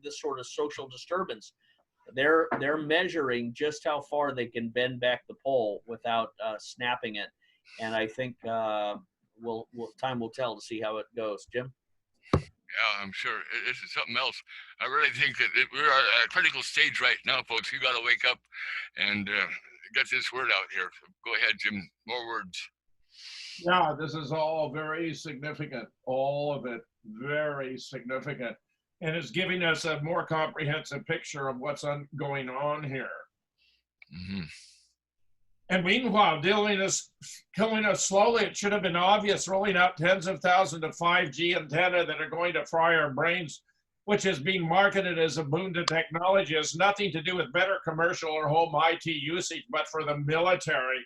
this sort of social disturbance. They're measuring just how far they can bend back the pole without snapping it, and I think time will tell to see how it goes. Jim? Yeah, I'm sure. This is something else. I really think that we're at a critical stage right now, folks. You got to wake up and get this word out here. So go ahead, Jim. More words. Yeah, this is all very significant. All of it very significant. And it's giving us a more comprehensive picture of what's going on here. Mm-hmm. And meanwhile, killing us slowly, it should have been obvious, rolling out tens of thousands of 5G antenna that are going to fry our brains, which is being marketed as a boon to technology, has nothing to do with better commercial or home IT usage, but for the military,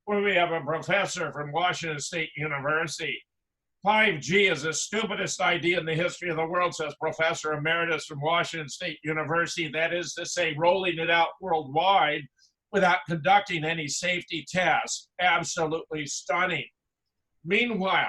where we have a professor from Washington State University. 5G is the stupidest idea in the history of the world, says Professor Emeritus from Washington State University. That is to say, rolling it out worldwide without conducting any safety tests. Absolutely stunning. Meanwhile,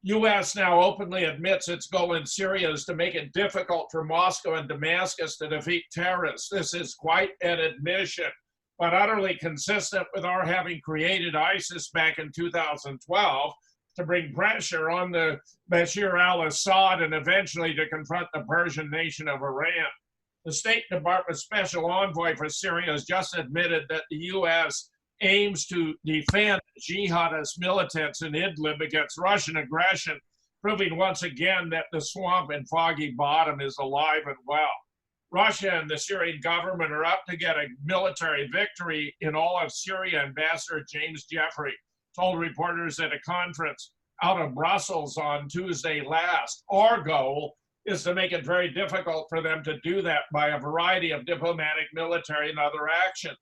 U.S. now openly admits its goal in Syria is to make it difficult for Moscow and Damascus to defeat terrorists. This is quite an admission, but utterly consistent with our having created ISIS back in 2012 to bring pressure on the Bashar al-Assad and eventually to confront the Persian nation of Iran. The State Department Special Envoy for Syria has just admitted that the U.S. aims to defend jihadist militants in Idlib against Russian aggression, proving once again that the swamp in Foggy Bottom is alive and well. Russia and the Syrian government are up to get a military victory in all of Syria, Ambassador James Jeffrey told reporters at a conference out of Brussels on Tuesday last. Our goal is to make it very difficult for them to do that by a variety of diplomatic, military, and other actions.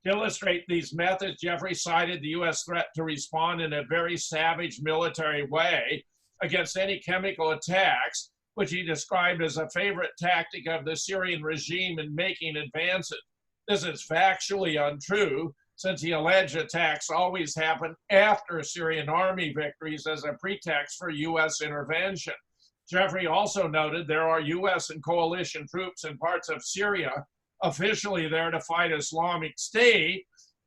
To illustrate these methods, Jeffrey cited the U.S. threat to respond in a very savage military way against any chemical attacks, which he described as a favorite tactic of the Syrian regime in making advances. This is factually untrue, since the alleged attacks always happen after Syrian army victories as a pretext for U.S. intervention. Jeffrey also noted there are U.S. and coalition troops in parts of Syria officially there to fight Islamic State,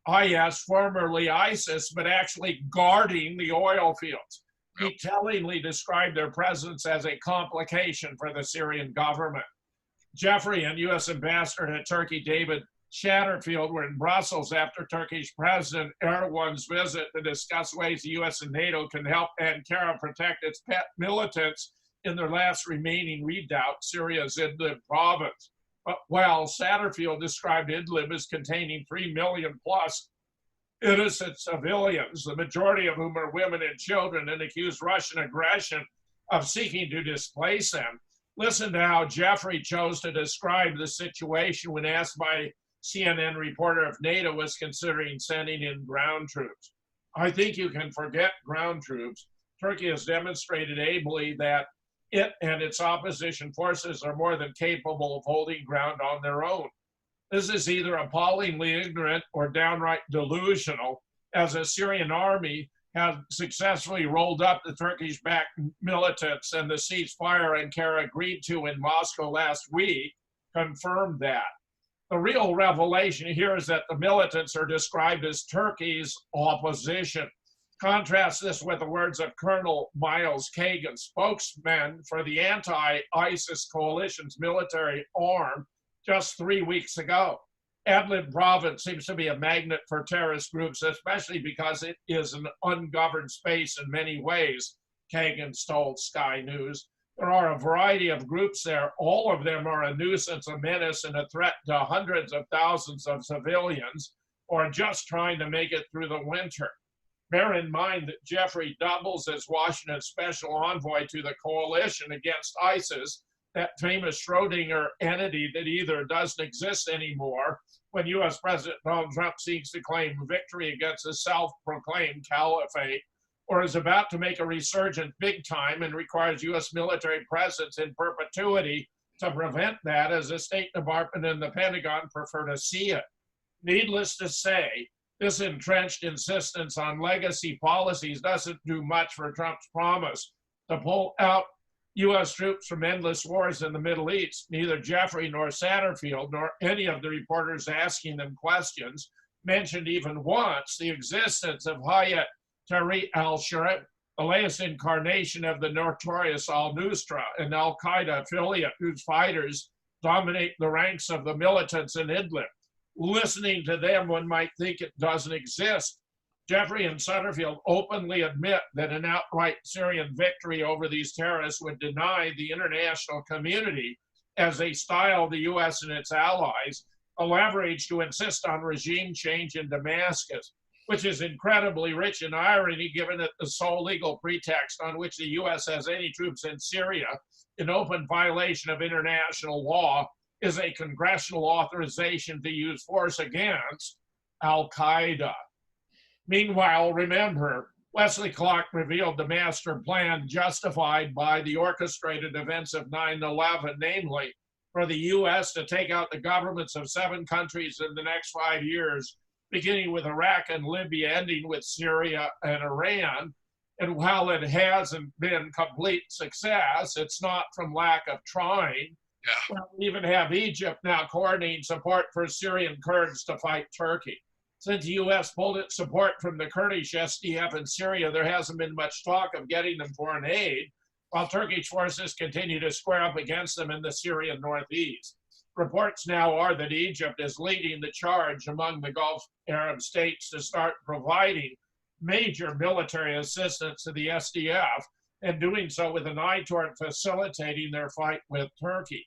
IS, formerly ISIS, but actually guarding the oil fields. He tellingly described their presence as a complication for the Syrian government. Jeffrey and U.S. Ambassador to Turkey David Satterfield were in Brussels after Turkish President Erdogan's visit to discuss ways the U.S. and NATO can help Ankara protect its pet militants in their last remaining redoubt, Syria's Idlib province. But while Satterfield described Idlib as containing 3 million plus innocent civilians, the majority of whom are women and children, and accused Russian aggression of seeking to displace them, listen to how Jeffrey chose to describe the situation when asked by CNN reporter if NATO was considering sending in ground troops. I think you can forget ground troops. Turkey has demonstrated ably that it and its opposition forces are more than capable of holding ground on their own. This is either appallingly ignorant or downright delusional, as the Syrian army has successfully rolled up the Turkish-backed militants, and the ceasefire Ankara agreed to in Moscow last week confirmed that. The real revelation here is that the militants are described as Turkey's opposition. Contrast this with the words of Colonel Miles Kagan, spokesman for the anti-ISIS coalition's military arm, just 3 weeks ago. Idlib province seems to be a magnet for terrorist groups, especially because it is an ungoverned space in many ways, Kagan told Sky News. There are a variety of groups there. All of them are a nuisance, a menace, and a threat to hundreds of thousands of civilians who are just trying to make it through the winter. Bear in mind that Jeffrey doubles as Washington's special envoy to the coalition against ISIS, that famous Schrodinger entity that either doesn't exist anymore when U.S. President Donald Trump seeks to claim victory against the self-proclaimed caliphate, or is about to make a resurgent big time and requires U.S. military presence in perpetuity to prevent that, as the State Department and the Pentagon prefer to see it. Needless to say, this entrenched insistence on legacy policies doesn't do much for Trump's promise to pull out U.S. troops from endless wars in the Middle East. Neither Jeffrey nor Satterfield nor any of the reporters asking them questions mentioned even once the existence of Hayat Tahrir al-Sham, the latest incarnation of the notorious al-Nusra, an al-Qaeda affiliate whose fighters dominate the ranks of the militants in Idlib. Listening to them, one might think it doesn't exist. Jeffrey and Satterfield openly admit that an outright Syrian victory over these terrorists would deny the international community, as they style the U.S. and its allies, a leverage to insist on regime change in Damascus, which is incredibly rich in irony given that the sole legal pretext on which the U.S. has any troops in Syria, in open violation of international law, is a congressional authorization to use force against al-Qaeda. Meanwhile, remember, Wesley Clark revealed the master plan justified by the orchestrated events of 9/11, namely, for the U.S. to take out the governments of 7 countries in the next 5 years, beginning with Iraq and Libya, ending with Syria and Iran. And while it hasn't been complete success, it's not from lack of trying. Yeah. Well, we even have Egypt now coordinating support for Syrian Kurds to fight Turkey. Since the U.S. pulled its support from the Kurdish SDF in Syria, there hasn't been much talk of getting them foreign aid, while Turkish forces continue to square up against them in the Syrian northeast. Reports now are that Egypt is leading the charge among the Gulf Arab states to start providing major military assistance to the SDF, and doing so with an eye toward facilitating their fight with Turkey.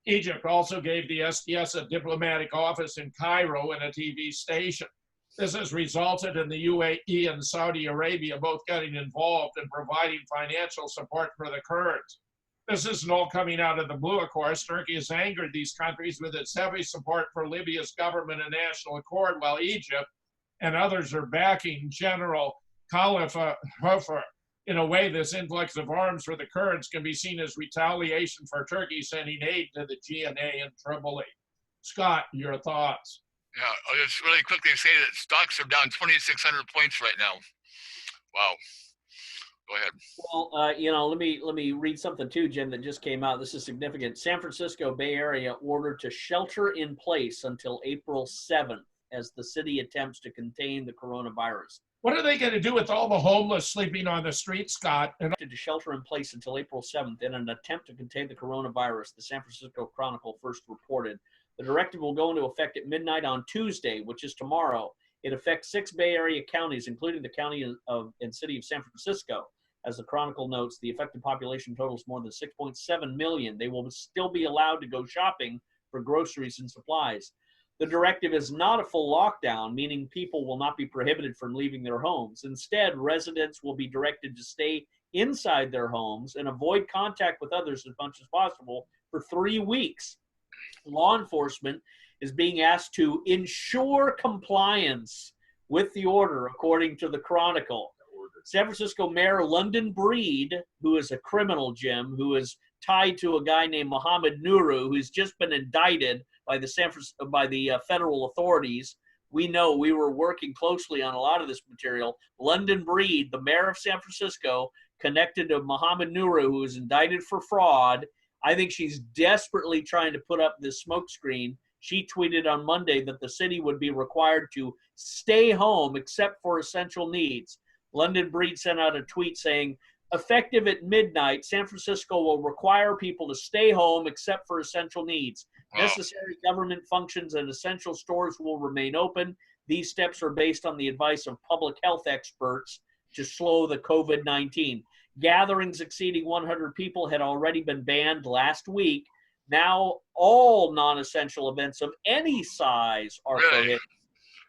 Egypt also gave the SDS a diplomatic office in Cairo and a TV station. This has resulted in the UAE and Saudi Arabia both getting involved in providing financial support for the Kurds. This isn't all coming out of the blue, of course. Turkey has angered these countries with its heavy support for Libya's government and national accord, while Egypt and others are backing General Khalifa Haftar. In a way, this influx of arms for the Kurds can be seen as retaliation for Turkey sending aid to the GNA in Tripoli. Scott, your thoughts? Yeah, I'll just really quickly say that stocks are down 2,600 points right now. Wow. Go ahead. Well, let me read something too, Jim, that just came out. This is significant. San Francisco Bay Area ordered to shelter in place until April 7th. as the city attempts to contain the coronavirus. What are they going to do with all the homeless sleeping on the street, Scott? And To shelter in place until April 7th in an attempt to contain the coronavirus, the San Francisco Chronicle first reported. The directive will go into effect at midnight on Tuesday, which is tomorrow. It affects 6 Bay Area counties, including the county and city of San Francisco. As the Chronicle notes, the affected population totals more than 6.7 million. They will still be allowed to go shopping for groceries and supplies. The directive is not a full lockdown, meaning people will not be prohibited from leaving their homes. Instead, residents will be directed to stay inside their homes and avoid contact with others as much as possible for 3 weeks. Law enforcement is being asked to ensure compliance with the order, according to the Chronicle. San Francisco Mayor London Breed, who is a criminal, Jim, who is tied to a guy named Mohammed Nuru, who's just been indicted by the federal authorities. We know, we were working closely on a lot of this material. London Breed, the mayor of San Francisco, connected to Mohammed Nuru, who is indicted for fraud. I think she's desperately trying to put up this smokescreen. She tweeted on Monday that the city would be required to stay home except for essential needs. London Breed sent out a tweet saying, effective at midnight, San Francisco will require people to stay home except for essential needs. Wow. Necessary government functions and essential stores will remain open. These steps are based on the advice of public health experts to slow the COVID-19. Gatherings exceeding 100 people had already been banned last week. Now all non-essential events of any size are prohibited.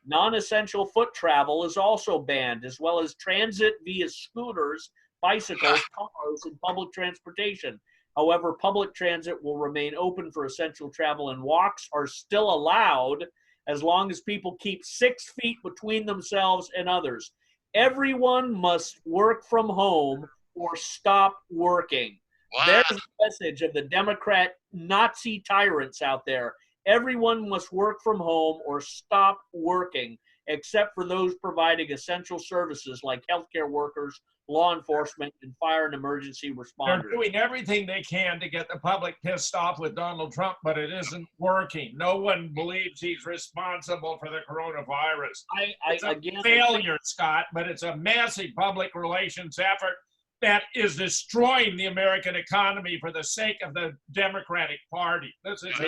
Non-essential foot travel is also banned, as well as transit via scooters, bicycles, cars, and public transportation. However, public transit will remain open for essential travel, and walks are still allowed as long as people keep 6 feet between themselves and others. Everyone must work from home or stop working. Wow. There's the message of the Democrat Nazi tyrants out there. Everyone must work from home or stop working, except for those providing essential services like healthcare workers, law enforcement, and fire and emergency responders. they're doing everything they can to get the public pissed off with Donald Trump, but it isn't working. No one believes he's responsible for the coronavirus. It's a failure, Scott, but it's a massive public relations effort that is destroying the American economy for the sake of the Democratic Party. This is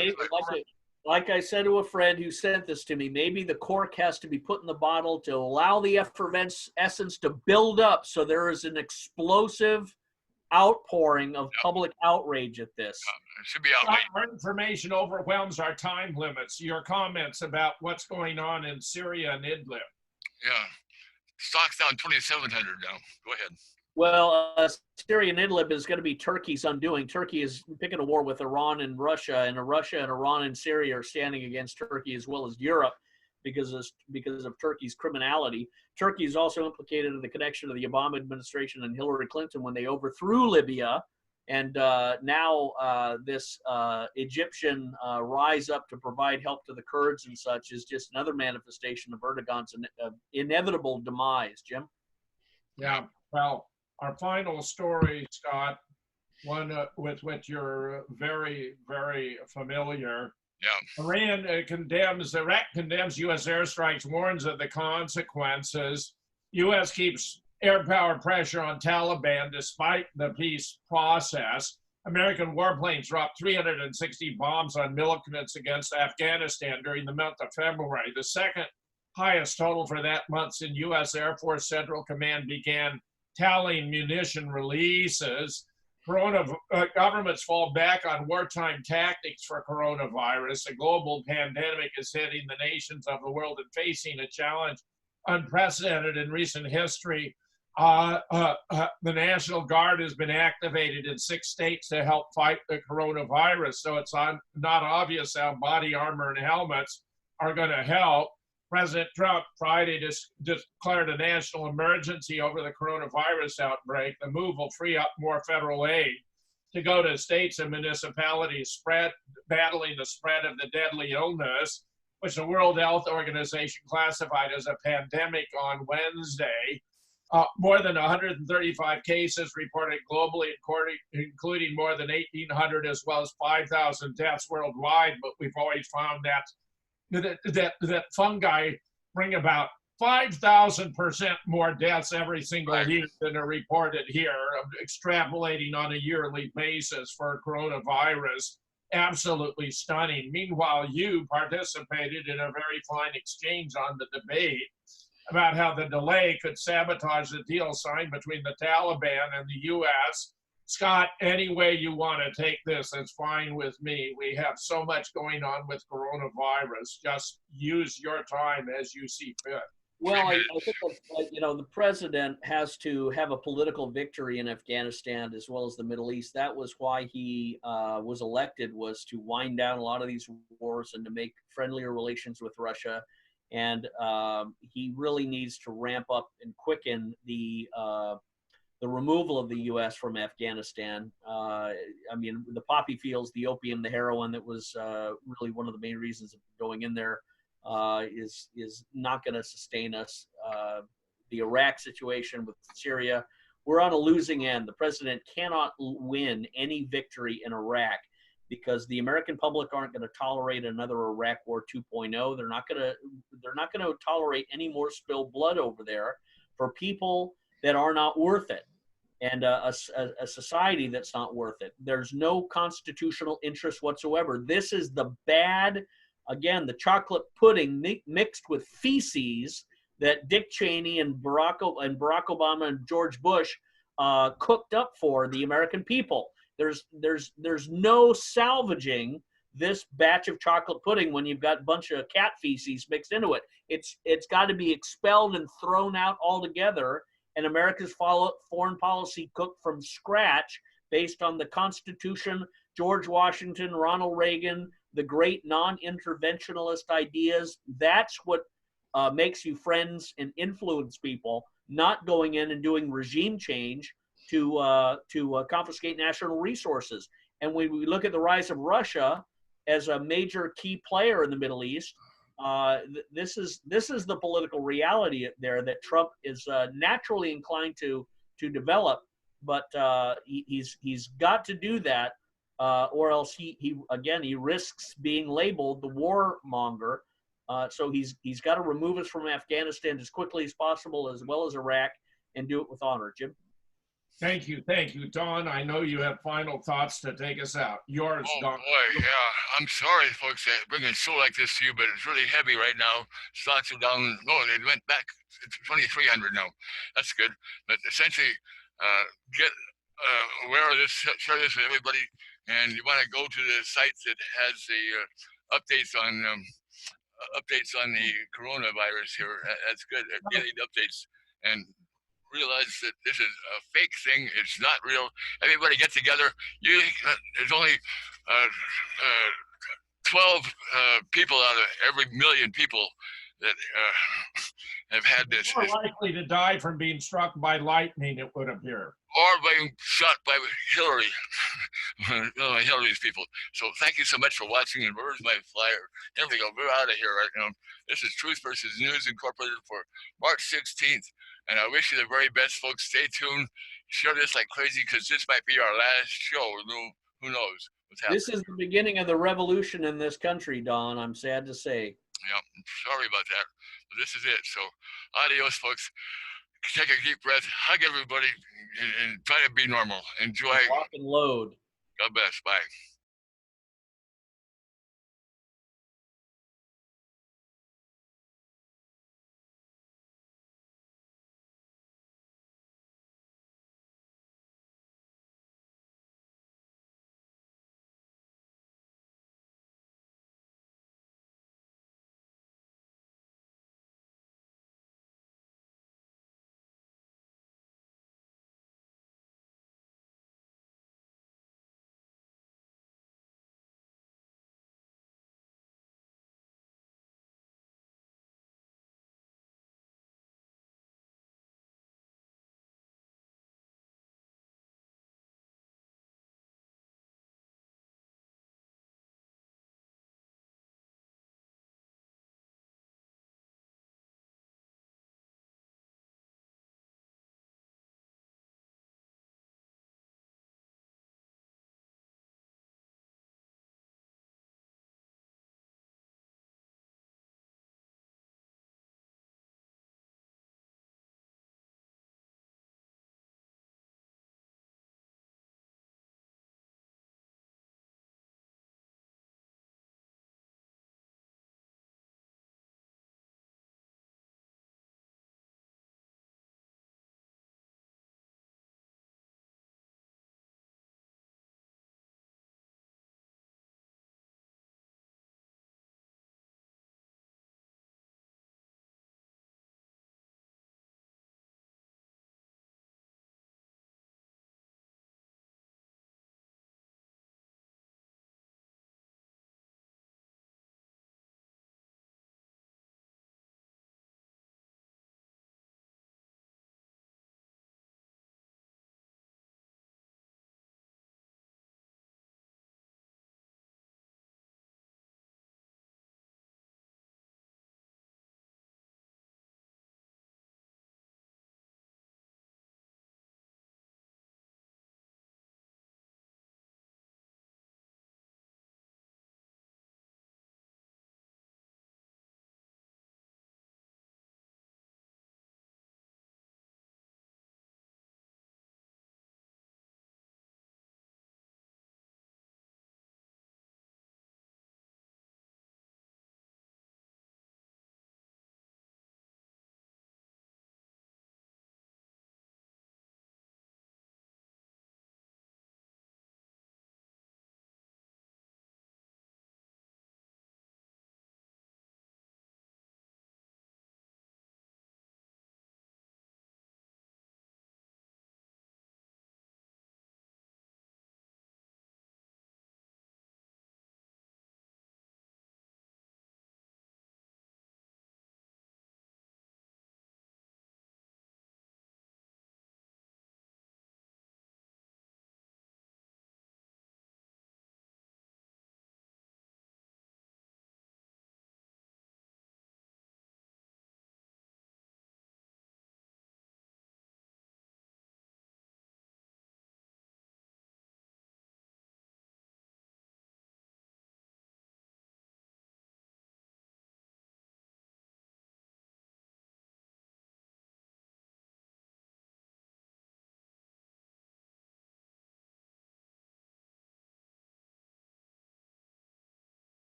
Like I said to a friend who sent this to me, maybe the cork has to be put in the bottle to allow the effervescence to build up so there is an explosive outpouring of public outrage at this. It should be outrage. Our information overwhelms our time limits. Your comments about what's going on in Syria and Idlib. Yeah. Stock's down 2,700 now. Go ahead. Well, Syria and Idlib is going to be Turkey's undoing. Turkey is picking a war with Iran and Russia, and Russia and Iran and Syria are standing against Turkey as well as Europe because of Turkey's criminality. Turkey is also implicated in the connection of the Obama administration and Hillary Clinton when they overthrew Libya, and now this Egyptian rise up to provide help to the Kurds and such is just another manifestation of Erdogan's inevitable demise. Jim? Yeah, well, our final story, Scott, one with which you're very, very familiar. Yeah. Iraq condemns U.S. airstrikes, warns of the consequences. U.S. keeps air power pressure on Taliban despite the peace process. American warplanes dropped 360 bombs on militants against Afghanistan during the month of February. The second highest total for that month since U.S. Air Force Central Command began tallying munition releases. Governments fall back on wartime tactics for coronavirus. A global pandemic is hitting the nations of the world and facing a challenge unprecedented in recent history. The National Guard has been activated in 6 states to help fight the coronavirus, so it's not obvious how body armor and helmets are going to help. President Trump Friday declared a national emergency over the coronavirus outbreak. The move will free up more federal aid to go to states and municipalities battling the spread of the deadly illness, which the World Health Organization classified as a pandemic on Wednesday. More than 135 cases reported globally, including more than 1,800 as well as 5,000 deaths worldwide, but we've always found that that fungi bring about 5,000% more deaths every single year than are reported here, extrapolating on a yearly basis for coronavirus. Absolutely stunning. Meanwhile, you participated in a very fine exchange on the debate about how the delay could sabotage the deal signed between the Taliban and the U.S. Scott, any way you want to take this, it's fine with me. We have so much going on with coronavirus. Just use your time as you see fit. Well, I think the president has to have a political victory in Afghanistan as well as the Middle East. That was why he was elected, was to wind down a lot of these wars and to make friendlier relations with Russia. And he really needs to ramp up and quicken the removal of the U.S. from Afghanistan. I mean, the poppy fields, the opium, the heroin that was really one of the main reasons of going in there is not going to sustain us. The Iraq situation with Syria, we're on a losing end. The president cannot win any victory in Iraq because the American public aren't going to tolerate another Iraq War 2.0. They're not going to tolerate any more spilled blood over there for people that are not worth it, and a society that's not worth it. There's no constitutional interest whatsoever. This is the bad, again, the chocolate pudding mixed with feces that Dick Cheney and Barack Obama and George Bush cooked up for the American people. There's no salvaging this batch of chocolate pudding when you've got a bunch of cat feces mixed into it. It's got to be expelled and thrown out altogether. And America's foreign policy cooked from scratch based on the Constitution, George Washington, Ronald Reagan, the great non-interventionalist ideas. That's what makes you friends and influence people, not going in and doing regime change to confiscate national resources. And when we look at the rise of Russia as a major key player in the Middle East, this is the political reality there that Trump is naturally inclined to develop, but he's got to do that, or else he risks being labeled the warmonger. So he's got to remove us from Afghanistan as quickly as possible, as well as Iraq, and do it with honor. Jim. Thank you, Don. I know you have final thoughts to take us out. Yours, Don. Boy, yeah. I'm sorry, folks, that bringing a show like this to you, but it's really heavy right now. Stocks are down. No, they went back to 2,300 now. That's good. But essentially, get aware of this, share this with everybody, and you want to go to the site that has the updates on the coronavirus here. That's good. Daily updates, and realize that this is a fake thing. It's not real. Everybody get together. There's only 12 people out of every million people that have had this. More likely to die from being struck by lightning, it would appear. Or being shot by Hillary. Hillary's people. So thank you so much for watching. And where's my flyer? There we go. We're out of here right now. This is Truth versus News Incorporated for March 16th. And I wish you the very best, folks. Stay tuned. Share this like crazy because this might be our last show. Who knows what's happening. This is the beginning of the revolution in this country, Don. I'm sad to say. Yeah, I'm sorry about that. But this is it. So adios, folks. Take a deep breath. Hug everybody and try to be normal. Enjoy. Rock and load. God bless. Bye.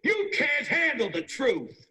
You can't handle the truth.